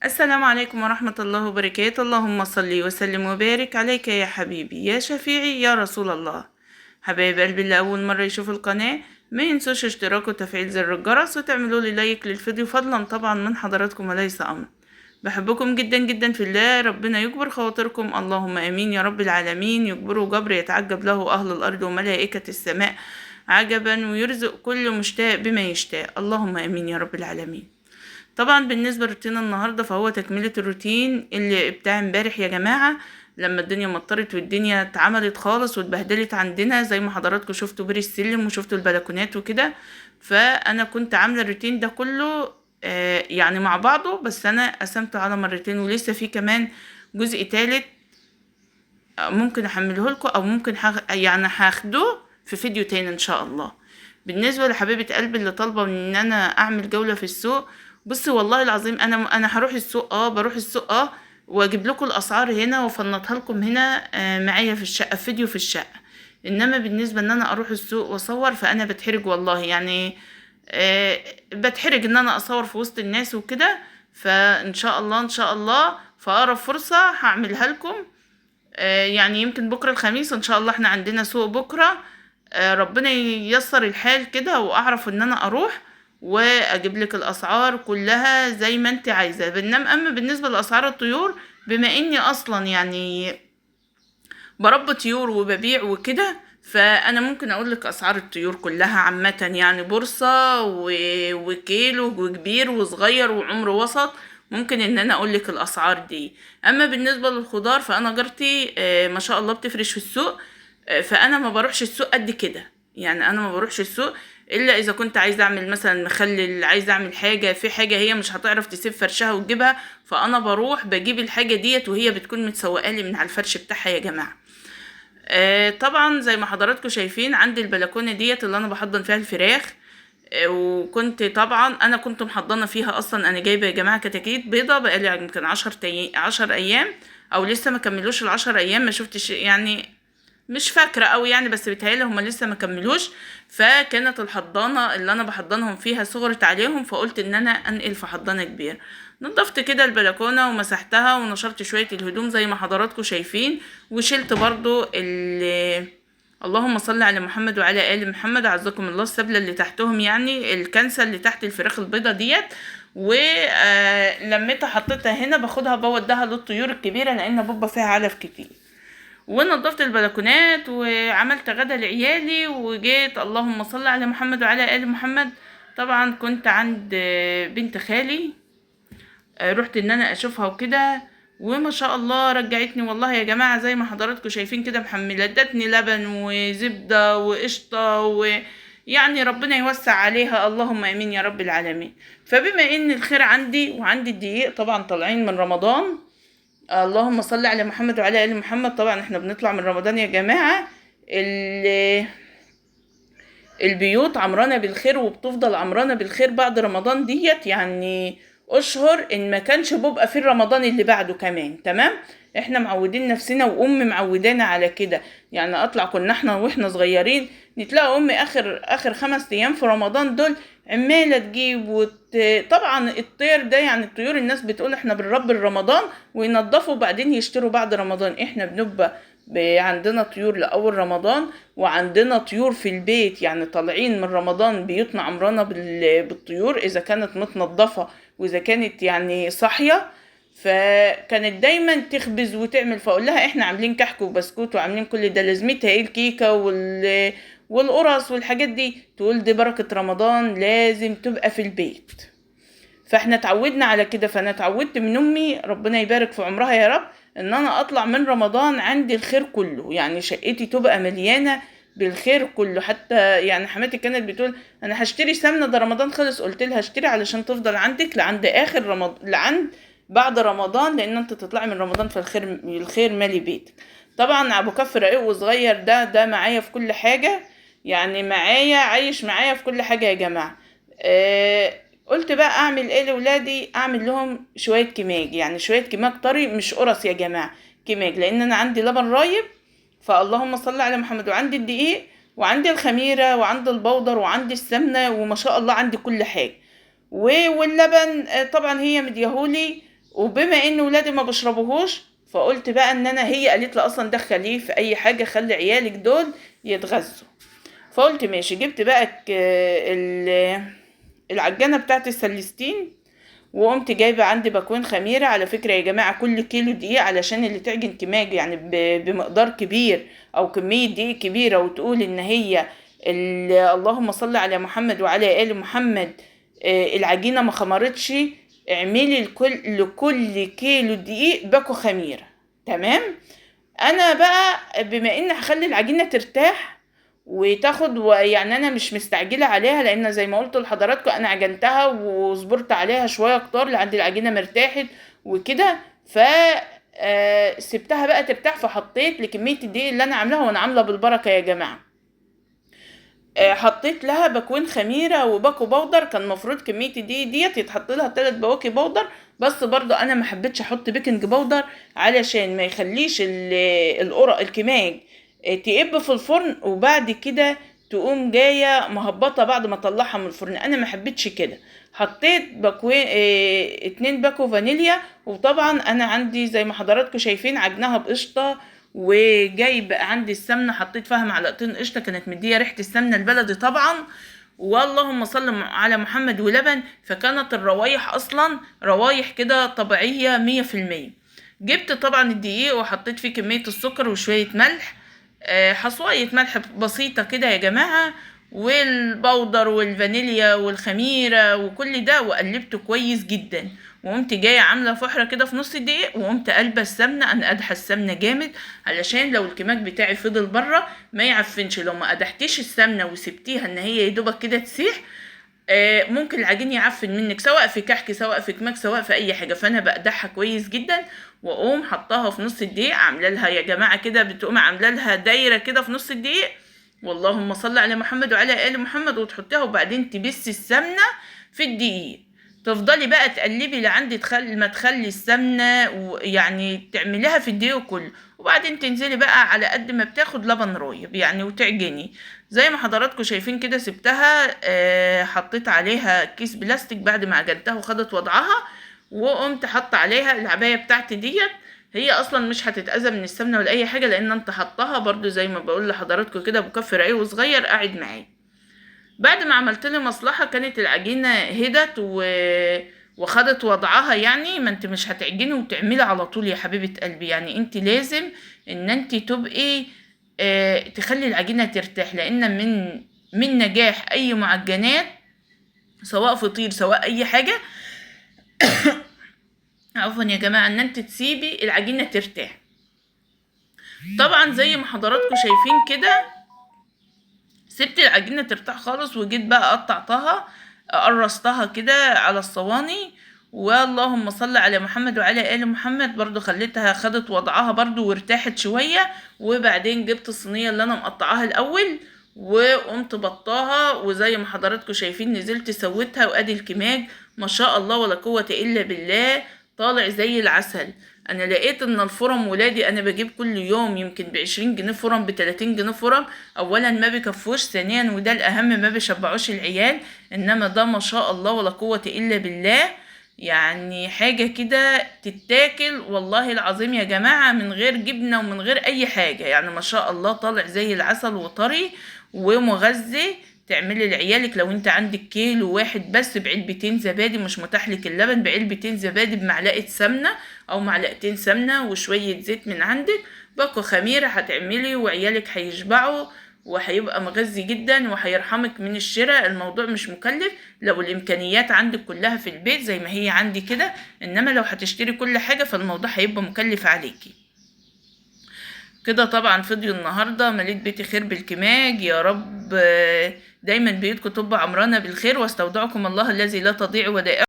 السلام عليكم ورحمة الله وبركاته. اللهم صل وسلم وبارك عليك يا حبيبي يا شفيعي يا رسول الله. حبايب قلبي اللي أول مرة يشوف القناة ما ينسوش اشتراك وتفعيل زر الجرس وتعملوا لي لايك للفيديو فضلا طبعا من حضراتكم وليس أمر. بحبكم جدا جدا في الله، ربنا يجبر خواطركم، اللهم امين يا رب العالمين. يجبروا جبر يتعجب له اهل الارض وملائكة السماء عجبا، ويرزق كل مشتاق بما يشتاق، اللهم امين يا رب العالمين. طبعا بالنسبة لروتين النهاردة فهو تكملة الروتين اللي بتاع امبارح يا جماعة، لما الدنيا مطرت والدنيا اتعملت خالص واتبهدلت عندنا زي ما حضراتكم شفتوا بير السلم وشفتوا البلكونات وكده. فانا كنت عاملة الروتين ده كله يعني مع بعضه، بس انا قسمته على مرتين ولسه في كمان جزء تالت ممكن احمله لكم، او ممكن يعني هاخده في فيديو تاني ان شاء الله. بالنسبه لحبيبه قلبي اللي طالبه ان انا اعمل جوله في السوق، بصي والله العظيم انا هروح السوق، بروح السوق واجيب لكم الاسعار هنا وافنطها لكم هنا معايا في الشقه، في فيديو في الشقه. انما بالنسبه ان انا اروح السوق واصور فانا بتحرج والله، يعني بتحرج ان انا اصور في وسط الناس وكده. فان شاء الله ان شاء الله في اقرب فرصه هعملها لكم. يعني يمكن بكرة الخميس ان شاء الله احنا عندنا سوق بكرة. ربنا ييسر الحال كده واعرف ان انا اروح واجيب لك الاسعار كلها زي ما انت عايزة. بينما اما بالنسبة لاسعار الطيور، بما اني اصلا يعني بربي طيور وببيع وكده، فانا ممكن اقول لك اسعار الطيور كلها عامة، يعني بورصة وكيلو وكبير وصغير وعمر وسط، ممكن ان انا اقول لك الاسعار دي. اما بالنسبة للخضار فانا جارتي ما شاء الله بتفرش في السوق. فانا ما بروحش السوق قد كده، يعني انا ما بروحش السوق الا اذا كنت عايزه اعمل مثلا مخلل، عايزه اعمل حاجه في حاجه هي مش هتعرف تسيب فرشها وتجيبها، فانا بروح بجيب الحاجه ديت وهي بتكون متسوقه لي من على الفرش بتاعها يا جماعه. طبعا زي ما حضراتكم شايفين عندي البلكونه ديت اللي انا بحضن فيها الفراخ. وكنت طبعا انا كنت محضنه فيها اصلا، انا جايبه يا جماعه كتاكيت بيضه بقالي يمكن 10 ايام، او لسه ما كملوش ال10 ايام، ما شفتش يعني، مش فاكرة أوي يعني، بس بيتهيألي هما لسه ما كملوش. فكانت الحضانة اللي أنا بحضنهم فيها صغرت عليهم، فقلت إن أنا أنقل في حضانة كبير. نضفت كده البلكونة ومسحتها ونشرت شوية الهدوم زي ما حضراتكم شايفين، وشلت برضو اللهم صل على محمد وعلى آل محمد عزكم الله، السبلة اللي تحتهم يعني الكنسة اللي تحت الفراخ البيضة ديت، ولميتها حطيتها هنا باخدها بوديها للطيور الكبيرة لأن بيبقى فيها علف كتير. ونضفت البلكونات وعملت غدا لعيالي وجيت اللهم صل على محمد وعلى آل محمد. طبعا كنت عند بنت خالي، رحت ان انا اشوفها وكده، وما شاء الله رجعتني والله يا جماعة زي ما حضراتكم شايفين كده محملة، ادتني لبن وزبدة وقشطة يعني ربنا يوسع عليها، اللهم امين يا رب العالمين. فبما ان الخير عندي وعندي الدقيق طبعا طالعين من رمضان، اللهم صل على محمد وعلى ال محمد، طبعا احنا بنطلع من رمضان يا جماعة، البيوت عمرانة بالخير وبتفضل عمرانة بالخير بعد رمضان ديت، يعني اشهر ان ما كانش بيبقى في رمضان اللي بعده كمان. تمام، احنا معودين نفسنا وامي معودانا على كده، يعني اطلع كنا احنا واحنا صغيرين نتلاقى امي اخر 5 ايام في رمضان دول عمالة تجيب طبعا الطير ده يعني الطيور الناس بتقول احنا بنربي رمضان وينضفوا وبعدين يشتروا بعد رمضان، احنا بنبقى عندنا طيور لأول رمضان، وعندنا طيور في البيت يعني طالعين من رمضان بيوتنا عمرانة بالطيور إذا كانت متنظفة وإذا كانت يعني صاحية. فكانت دايما تخبز وتعمل، فأقول لها احنا عاملين كحك وبسكوت وعاملين كل ده، لازمتها ايه الكيكة والقرص والحاجات دي؟ تقول دي بركة رمضان لازم تبقى في البيت. فاحنا اتعودنا على كده، فانا اتعودت من امي ربنا يبارك في عمرها يا رب ان انا اطلع من رمضان عندي الخير كله، يعني شقتي تبقى مليانه بالخير كله. حتى يعني حماتي كانت بتقول انا هشتري سمنه ده رمضان خلص، قلت لها اشتري علشان تفضل عندك لعند اخر رمضان، لعند بعد رمضان، لان انت تطلعي من رمضان في الخير مالي بيتك. طبعا ابو كف رقيق وصغير ده معايا في كل حاجه، يعني معايا عايش معايا في كل حاجه يا جماعه. قلت بقى اعمل ايه لاولادي؟ اعمل لهم شويه كماج، يعني شويه كماج طري مش قرص يا جماعه، كماج، لان انا عندي لبن رايب، فاللهم صل على محمد، وعندي الدقيق وعندي الخميره وعندي البودر وعندي السمنه وما شاء الله عندي كل حاجه. واللبن طبعا هي مديهولي، وبما ان ولادي ما بيشربوهوش، فقلت بقى ان انا، هي قالت لي اصلا دخليه في اي حاجه، خلي عيالك دول يتغذوا. فقلت ماشي. جبت بقى العجانه بتاعت السلستين، وقمت جايبه عندي باكوين خميره. على فكره يا جماعه، كل كيلو دقيق علشان اللي تعجن كماج يعني بمقدار كبير او كميه دقيق كبيره، وتقول ان هي اللهم صل على محمد وعلى ال محمد، العجينه ما خمرتش، اعملي لكل كيلو دقيق باكو خميره. تمام. انا بقى بما ان هخلي العجينه ترتاح وتاخد، يعني انا مش مستعجله عليها، لان زي ما قلت لحضراتكم انا عجنتها وصبرت عليها شويه كتار لحد العجينه مرتاحت وكده. ف سبتها بقى ترتاح، فحطيت لكميه الدقيق اللي انا عاملاها، وانا عامله بالبركه يا جماعه. حطيت لها باكوين خميره وباكو بودر. كان المفروض كميه الدقيق ديت يتحط لها 3 بواكي بودر، بس برضو انا ما حبيتش احط بيكنج بودر علشان ما يخليش القرع الكماج تقب في الفرن، وبعد كده تقوم جايه مهبطه بعد ما اطلعها من الفرن. انا ما حبيتش كده. حطيت باكوين 2 باكو فانيليا. وطبعا انا عندي زي ما حضراتكم شايفين عجنها بقشطه، وجايب عندي السمنه، حطيت فيها معلقتين قشطه، كانت مديه ريحه السمنه البلدي طبعا، واللهم صل على محمد، ولبن. فكانت الروايح اصلا روايح كده طبيعيه 100%. جبت طبعا الدقيق وحطيت فيه كميه السكر وشويه ملح، حصوايه ملح بسيطه كده يا جماعه، والبودر والفانيليا والخميره وكل ده، وقلبته كويس جدا. وقمت جايه عامله فحره كده في نص الدقيق، وقمت قلبه السمنه. انا قادحه السمنه جامد علشان لو الكماج بتاعي فضل بره ما يعفنش. لو ما قدحتيش السمنه وسبتيها ان هي يدوبك كده تسيح، ممكن العجين يعفن منك، سواء في كحك سواء في كماج سواء في اي حاجه. فانا بقدحها كويس جدا، واقوم حطاها في نص الدقيق، عامله لها يا جماعه كده، بتقوم عامله لها دايره كده في نص الدقيق، واللهم صل على محمد وعلى ال محمد، وتحطيها، وبعدين تبسي السمنه في الدقيق. تفضلي بقى تقلبي لعند ما تخلي السمنه، ويعني تعمليها في الدقيق كله، وبعدين تنزلي بقى على قد ما بتاخد لبن رايب يعني، وتعجني زي ما حضراتكم شايفين كده. سبتها حطيت عليها كيس بلاستيك بعد ما عجنتها وخدت وضعها، وقمت حاطه عليها العبايه بتاعتي ديت. هي اصلا مش هتتأذى من السمنه ولا اي حاجه، لان انت حطها برضو زي ما بقول لحضراتكم كده بكف رقيق وصغير قاعد معايا. بعد ما عملت لي مصلحه كانت العجينه هدت وخدت وضعها. يعني ما انت مش هتعجني وتعملي على طول يا حبيبه قلبي، يعني انت لازم ان انت تبقي تخلي العجينه ترتاح، لان من نجاح اي معجنات سواء فطير سواء اي حاجه عفوا يا جماعه، ان انت تسيبي العجينه ترتاح. طبعا زي ما حضراتكم شايفين كده، سبت العجينه ترتاح خالص، وجيت بقى قطعتها قرصتها كده على الصواني، واللهم صل على محمد وعلى ال محمد. برضو خليتها خدت وضعها برضو وارتاحت شويه. وبعدين جبت الصينيه اللي انا مقطعاها الاول، وقمت بطاها، وزي ما حضراتكم شايفين نزلت سويتها، وادي الكماج ما شاء الله ولا قوه الا بالله طالع زي العسل. انا لقيت ان الفرم ولادي، انا بجيب كل يوم يمكن ب20 جنيه فرم، ب30 جنيه فرم. اولا ما بيكفوش، ثانيا وده الاهم ما بيشبعوش العيال، انما ده ما شاء الله ولا قوة الا بالله، يعني حاجة كده تتاكل والله العظيم يا جماعة، من غير جبنة ومن غير اي حاجة. يعني ما شاء الله طالع زي العسل وطري ومغذي. تعملي لعيالك لو انت عندك كيلو واحد بس بعلبتين زبادي، مش متاح لك اللبن، بعلبتين زبادي بمعلقه سمنه او معلقتين سمنه وشويه زيت من عندك، باكو خميره هتعملي وعيالك هيشبعوا، وهيبقى مغذي جدا وهيرحمك من الشراء. الموضوع مش مكلف لو الامكانيات عندك كلها في البيت زي ما هي عندي كده، انما لو هتشتري كل حاجه فالموضوع هيبقى مكلف عليكي كده. طبعا فيديو النهارده مليت بيتي خير بالكماج، يا رب دايما بيوتكم تبقى عمرانه بالخير، واستودعكم الله الذي لا تضيع ودائعه.